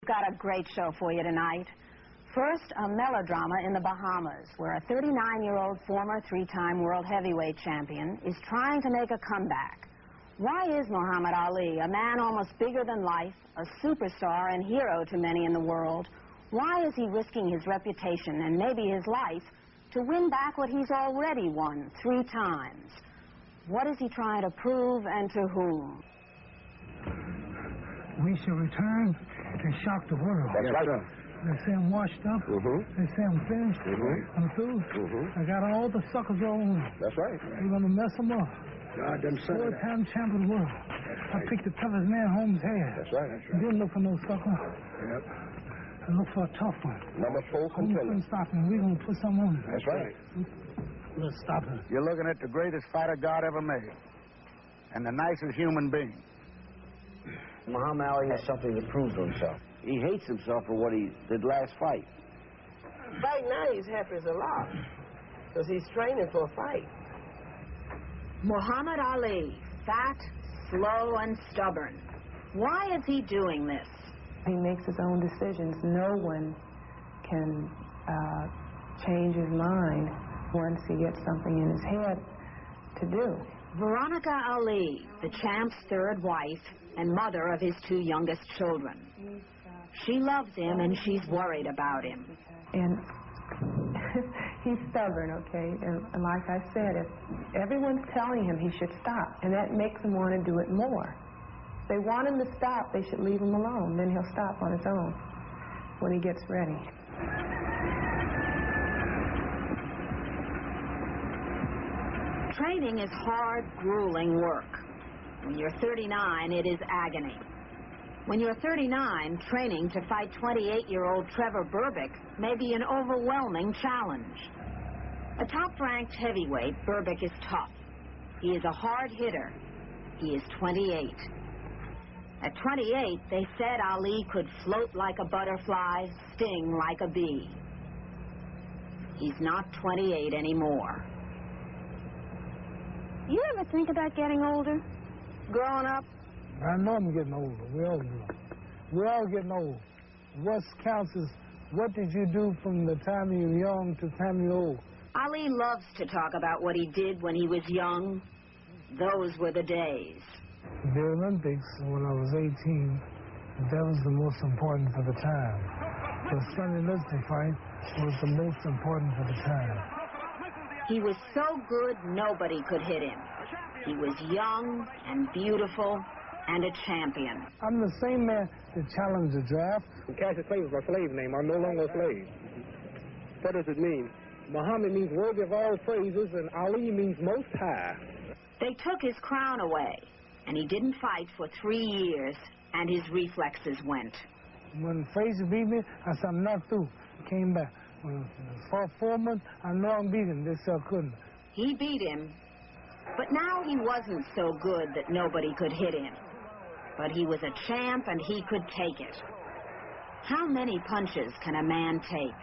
got a great show for you tonight. First, a melodrama in the Bahamas, where a 39-year-old former three-time world heavyweight champion is trying to make a comeback. Why is Muhammad Ali, a man almost bigger than life, a superstar and hero to many in the world, why is he risking his reputation and maybe his life to win back what he's already won 3 times? What is he trying to prove, and to whom? We shall return and shock the world. That's right. They say I'm washed up. They say I'm finished. I'm through. I got all the suckers on. That's right. We're going to mess them up. God done said it. 4-time champion of the world. I picked the toughest man home's head. That's right. That's right. Didn't look for no sucker. Yep. I look for a tough one. Number 4 Who's contender. going to stop him? We're going to put something on him. That's right. Let's stop him. You're looking at the greatest fighter God ever made, and the nicest human being. Muhammad Ali has something to prove to himself. He hates himself for what he did last fight. Right now he's happy as a lark because he's training for a fight. Muhammad Ali, fat, slow, and stubborn. Why is he doing this? He makes his own decisions. No one can change his mind once he gets something in his head to do. Veronica Ali, the champ's 3rd wife and mother of his 2 youngest children. She loves him and she's worried about him. And he's stubborn, okay? And like I said, if everyone's telling him he should stop, and that makes him want to do it more. If they want him to stop, they should leave him alone. Then he'll stop on his own when he gets ready. Training is hard, grueling work. When you're 39, it is agony. When you're 39, training to fight 28-year-old Trevor Berbick may be an overwhelming challenge. A top-ranked heavyweight, Berbick is tough. He is a hard hitter. He is 28. At 28, they said Ali could float like a butterfly, sting like a bee. He's not 28 anymore. You ever think about getting older? Growing up? I know I'm getting older. We all do. We're all getting old. What counts is what did you do from the time you were young to the time you're old. Ali loves to talk about what he did when he was young. Those were the days. The Olympics, when I was 18, that was the most important for the time. The Sunday Liston fight was the most important for the time. He was so good, nobody could hit him. He was young and beautiful and a champion. I'm the same man that challenged the draft. Cassius Clay was my slave name. I'm no longer a slave. What does it mean? Muhammad means worthy of all praises, and Ali means most high. They took his crown away, and he didn't fight for 3 years, and his reflexes went. When Frazier beat me, I said, I'm not through. I came back. When fought Foreman, I know I'm beating. They said I couldn't. He beat him, but now he wasn't so good that nobody could hit him. But he was a champ, and he could take it. How many punches can a man take?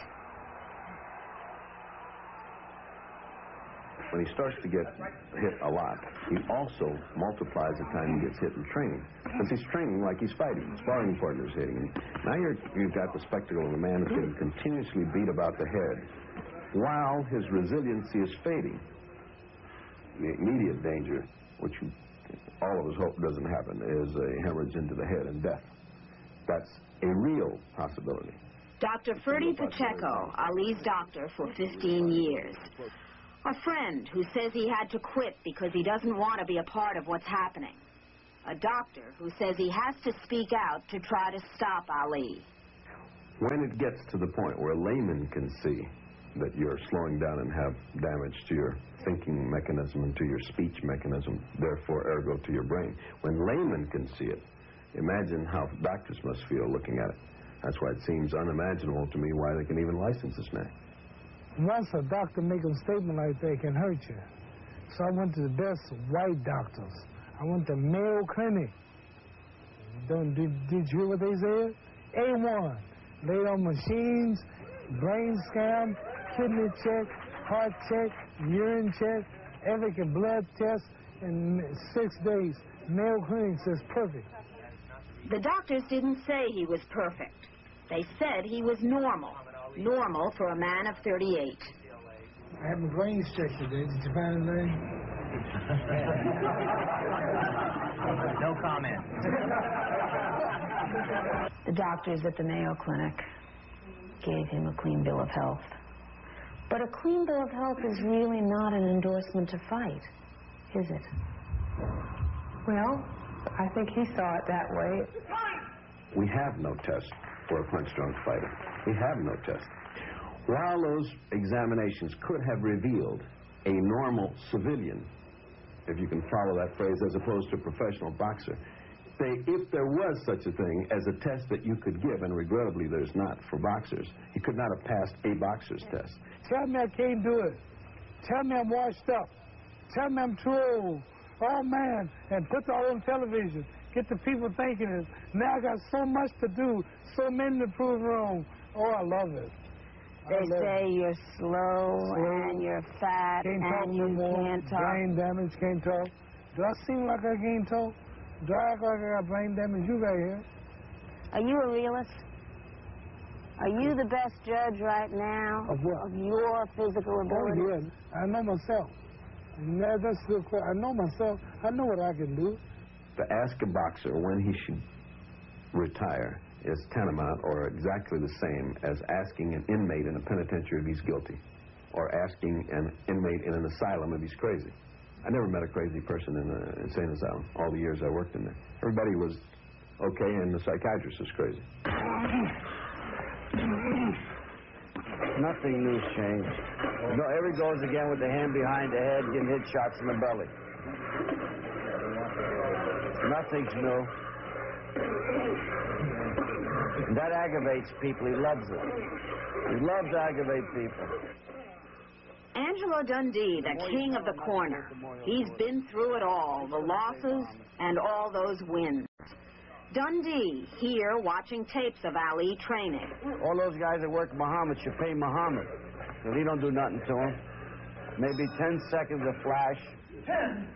When he starts to get hit a lot, he also multiplies the time he gets hit in training. Because he's training like he's fighting. Sparring partner's hitting him. Now you've got the spectacle of a man who's getting continuously beat about the head while his resiliency is fading. The immediate danger, which all of us hope doesn't happen, is a hemorrhage into the head and death. That's a real possibility. Dr. Ferdy Pacheco, Ali's doctor for 15 years. A friend who says he had to quit because he doesn't want to be a part of what's happening. A doctor who says he has to speak out to try to stop Ali. When it gets to the point where a layman can see that you're slowing down and have damage to your thinking mechanism and to your speech mechanism, therefore ergo to your brain, when laymen can see it, imagine how doctors must feel looking at it. That's why it seems unimaginable to me why they can even license this man. Once a doctor make a statement like that, it can hurt you. So I went to the best white doctors. I went to Mayo Clinic. Did you hear what they said? A1. Laid on machines, brain scan, kidney check, heart check, urine check, every blood test in 6 days. Mayo Clinic says perfect. The doctors didn't say he was perfect. They said he was normal. Normal for a man of 38. I had my brains checked today. Did you find anything? No comment. The doctors at the Mayo Clinic gave him a clean bill of health. But a clean bill of health is really not an endorsement to fight, is it? Well, I think he saw it that way. We have no test for a punch-drunk fighter. We have no test. While those examinations could have revealed a normal civilian, if you can follow that phrase, as opposed to a professional boxer, if there was such a thing as a test that you could give, and regrettably there's not for boxers, he could not have passed a boxer's test. Tell me I can't do it. Tell me I'm washed up. Tell me I'm too old. Oh, man, and put it all on television. Get the people thinking it. Now I got so much to do, so many to prove wrong. Oh, I love it. They say you're slow and you're fat and you can't talk. Brain damage, can't talk. Do I seem like I can't talk? Do I act like I got brain damage? You got here. Are you a realist? Are you the best judge right now of what? Of your physical ability? Oh, yeah. I know myself. That's a good question. I know myself. I know what I can do. To ask a boxer when he should retire is tantamount or exactly the same as asking an inmate in a penitentiary if he's guilty, or asking an inmate in an asylum if he's crazy. I never met a crazy person in an insane asylum all the years I worked in there. Everybody was okay, and the psychiatrist was crazy. Nothing new's changed. No, here he goes again with the hand behind the head, getting hit shots in the belly. Nothing's new. And that aggravates people. He loves it. He loves to aggravate people. Angelo Dundee, the king of the corner. He's been through it all, the losses and all those wins. Dundee, here watching tapes of Ali training. All those guys that work Muhammad should pay Muhammad. So he don't do nothing to them. Maybe 10 seconds of flash. 10.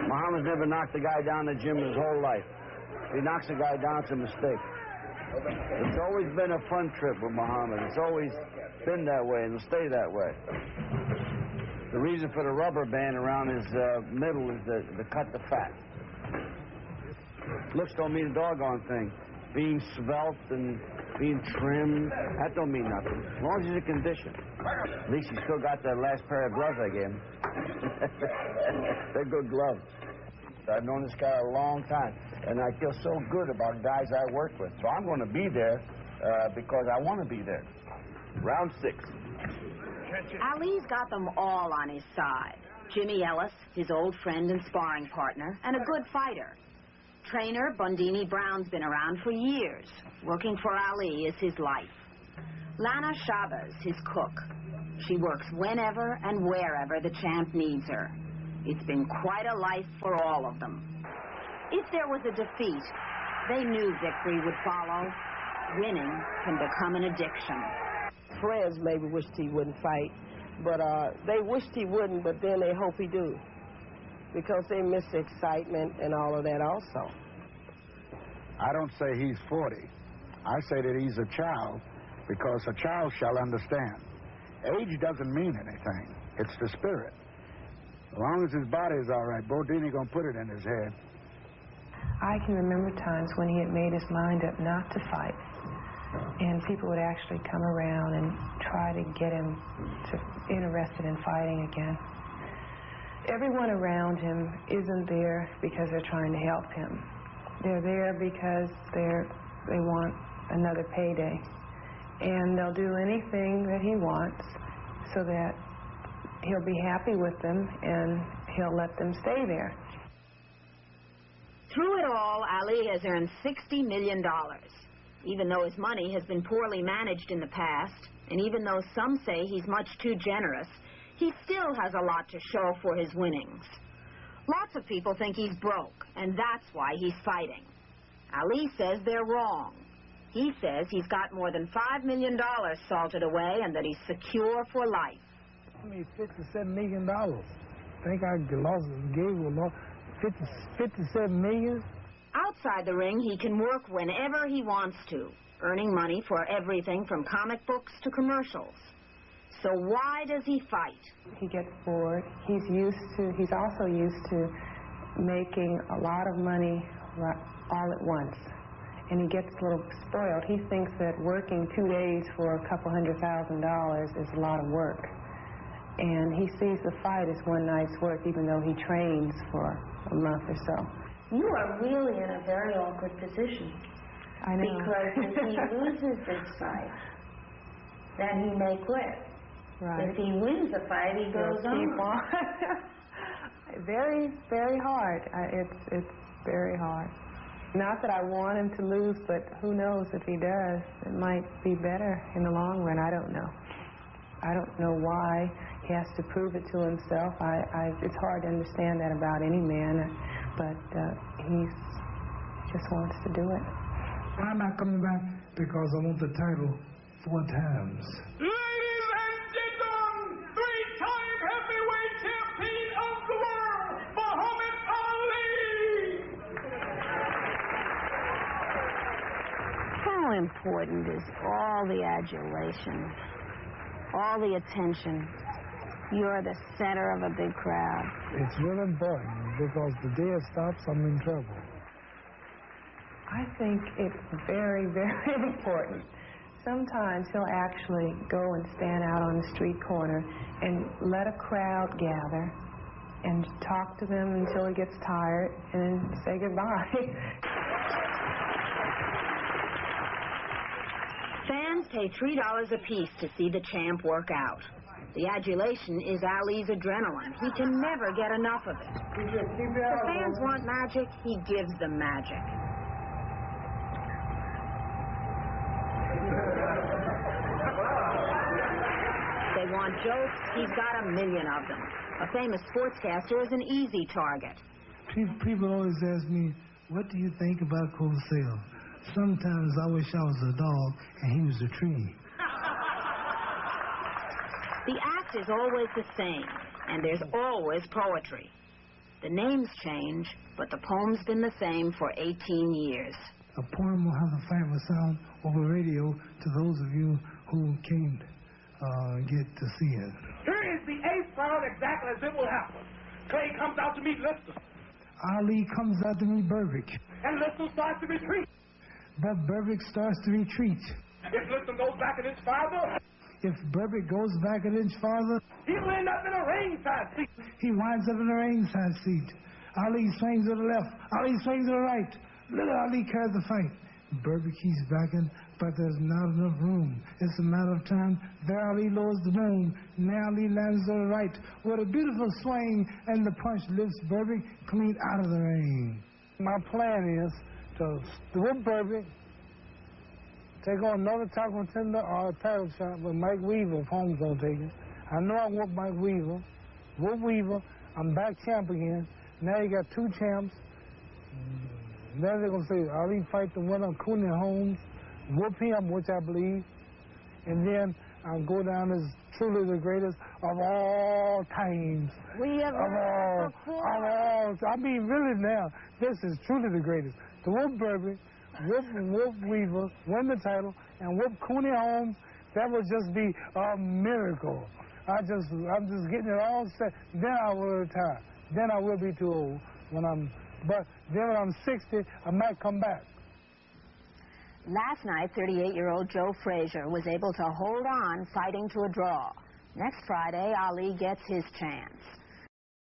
Muhammad's never knocked a guy down in the gym his whole life. If he knocks a guy down, it's a mistake. It's always been a fun trip with Muhammad. It's always been that way, and it'll stay that way. The reason for the rubber band around his middle is to cut the fat. Looks don't mean a doggone thing. Being svelte and being trimmed, that don't mean nothing. As long as he's in condition. At least he still got that last pair of gloves I gave him. They're good gloves. I've known this guy a long time, and I feel so good about guys I work with. So I'm going to be there because I want to be there. Round 6. Ali's got them all on his side. Jimmy Ellis, his old friend and sparring partner, and a good fighter. Trainer Bundini Brown's been around for years. Working for Ali is his life. Lana Chavez, his cook. She works whenever and wherever the champ needs her. It's been quite a life for all of them. If there was a defeat, they knew victory would follow. Winning can become an addiction. Friends maybe wished he wouldn't fight, but they wished he wouldn't, but then they hope he do, because they miss the excitement and all of that also. I don't say he's 40. I say that he's a child, because a child shall understand. Age doesn't mean anything. It's the spirit. As long as his body's all right, Bodini gonna put it in his head. I can remember times when he had made his mind up not to fight, and people would actually come around and try to get him interested in fighting again. Everyone around him isn't there because they're trying to help him. They're there because they want another payday. And they'll do anything that he wants so that he'll be happy with them and he'll let them stay there. Through it all, Ali has earned $60 million. Even though his money has been poorly managed in the past, and even though some say he's much too generous, he still has a lot to show for his winnings. Lots of people think he's broke, and that's why he's fighting. Ali says they're wrong. He says he's got more than $5 million salted away and that he's secure for life. I made $57 million. Think I gave 57 million? Outside the ring, he can work whenever he wants to, earning money for everything from comic books to commercials. So why does he fight? He gets bored. He's also used to making a lot of money all at once. And he gets a little spoiled. He thinks that working 2 days for a couple $100,000 is a lot of work. And he sees the fight as one night's work, even though he trains for a month or so. You are really in a very awkward position. I know. Because if he loses this fight, then he may quit. Right. If he wins the fight, he goes on. Keep on. Very, very hard. It's very hard. Not that I want him to lose, but who knows if he does. It might be better in the long run. I don't know. I don't know why he has to prove it to himself. It's hard to understand that about any man, but he just wants to do it. I'm not coming back because I want the title 4 times. Ladies and gentlemen, 3-time heavyweight champion of the world, Muhammad Ali! How important is all the adulation, all the attention? You're the center of a big crowd. It's really important because the day it stops, I'm in trouble. I think it's very, very important. Sometimes he'll actually go and stand out on the street corner and let a crowd gather and talk to them until he gets tired and then say goodbye. Fans pay $3 apiece to see the champ work out. The adulation is Ali's adrenaline. He can never get enough of it. If fans want magic, he gives them magic. They want jokes, he's got 1 million of them. A famous sportscaster is an easy target. People always ask me, what do you think about Cosell? Sometimes I wish I was a dog and he was a tree. The act is always the same, and there's always poetry. The names change, but the poem's been the same for 18 years. A poem will have the final sound over radio to those of you who can't get to see it. Here is the 8th round exactly as it will happen. Clay comes out to meet Lister. Ali comes out to meet Berbick. And Lister starts to retreat. But Berbick starts to retreat. If Lister goes back an inch farther, if Berbick goes back an inch farther, he'll end up in a ringside seat. He winds up in a ringside seat. Ali swings to the left. Ali swings to the right. Little Ali carries the fight. Berbick keeps backing, but there's not enough room. It's a matter of time. There Ali lowers the boom. Now Ali lands to the right with a beautiful swing, and the punch lifts Berbick clean out of the ring. My plan is to whip Berbick, take on another top contender or a title shot with Mike Weaver if Holmes don't take it. I know I whoop Mike Weaver. Whoop Weaver. I'm back champ again. Now you got 2 champs. Then they're going to say, Ali fight the winner, Cooney Holmes, whoop him, which I believe, and then I'll go down as truly the greatest of all times. We have of all. I mean, really now, this is truly the greatest. To whoop Berbick, whoop Weaver, win the title, and whoop Cooney Holmes, that would just be a miracle. I'm just getting it all set. Then I will retire. Then I will be too old But then when I'm 60, I might come back. Last night, 38-year-old Joe Frazier was able to hold on, fighting to a draw. Next Friday, Ali gets his chance.